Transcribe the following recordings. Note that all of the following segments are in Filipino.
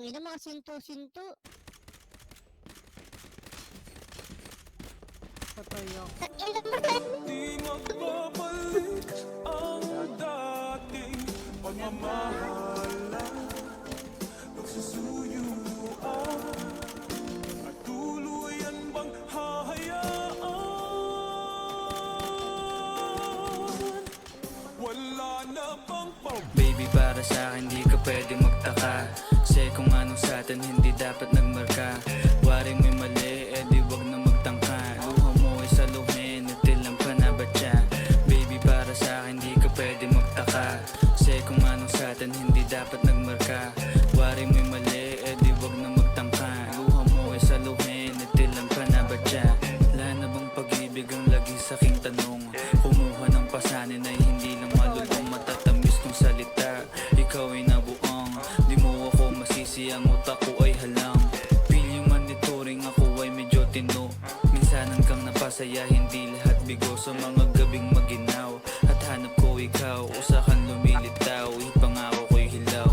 Tangina mga sinto-sinto. Patay ako. Ilan mo tayo? Di magbabalik ang dating pagmamahalan. Nagsusuyuan at tuluyan bang hahayaan? Wala na bang Baby, para sa akin di ka pwede magtaka. Kasi kung anong sa atin hindi dapat nagmarka. Waring may mali, di wag na magtangka. Luha mo ay saluhin, natilang pa na ba siya? Baby, para sa akin di ka pwede magtaka. Kasi kung anong sa atin hindi dapat nagmarka. Waring may mali, di wag na magtangka. Luha mo ay saluhin, natilang pa na ba siya? Wala na bang pag-ibig ang lagi sa aking tanong? Kumuha ng pasanin ay hindi lang malulong. Matatamis kong salita, ikaw ay nabuang. Di mo ako masisi, ang utak ko ay halang. Feeling monitoring, ako ay medyo tino. Minsanan kang napasaya, hindi lahat bigo. Sa mga gabing maginaw at hanap ko ikaw, usakan lumilitaw, ipangako ko'y hilaw.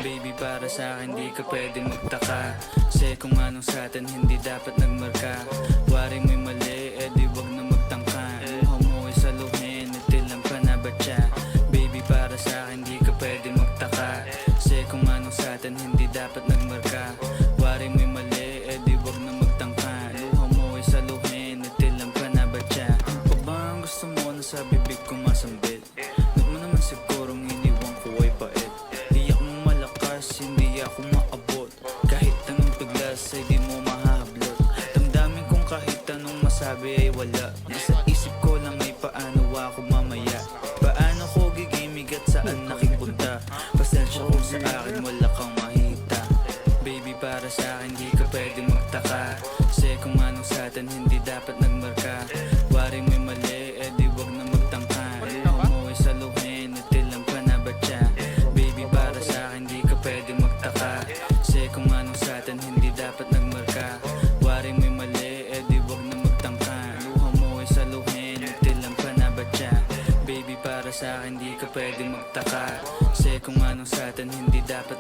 Baby, para sa akin di ka pwedeng magtaka. Kasi kung anong sa atin hindi dapat nagmarka. Waring may mali, di wag na magtangka. Luha mo ay saluhin, natilang pa na ba siya? Baby, para sa akin di ka pwedeng magtaka. Kasi kung anong sa atin hindi dapat nagmarka. Waring may mali, di wag na magtangka. Luha mo ay saluhin, natilang pa na ba siya? Pa ba ang gusto mo na sa bibig ko masambit? Ba't mo naman sigurong iniwan ko ay pait? Di ako malakas, hindi ako maabot. Kahit anong piglas ay di mo mahahablot. Damdamin kong kahit anong masabi ay wala. Nasa isip ko lang ay paano ako mamaya. Paano ko gigimig at saan nakipunta. Pasensya kung sa akin wala kang mahita. Baby, para sa akin di ka pwede magtaka. Kasi kung anong sa atin hindi dapat nagmarka. Waring may mali, di wag na magtangka. Luha mo ay saluhin, natilang pa na ba siya? Baby, para sa akin di ka pwede magtaka. Kasi kung anong sa atin hindi dapat nagmarka. Waring may mali, di wag na magtangka. Luha mo ay saluhin, natilang pa na ba siya? Baby, para sa akin di ka pwede magtaka. Kasi kung anong sa atin hindi dapat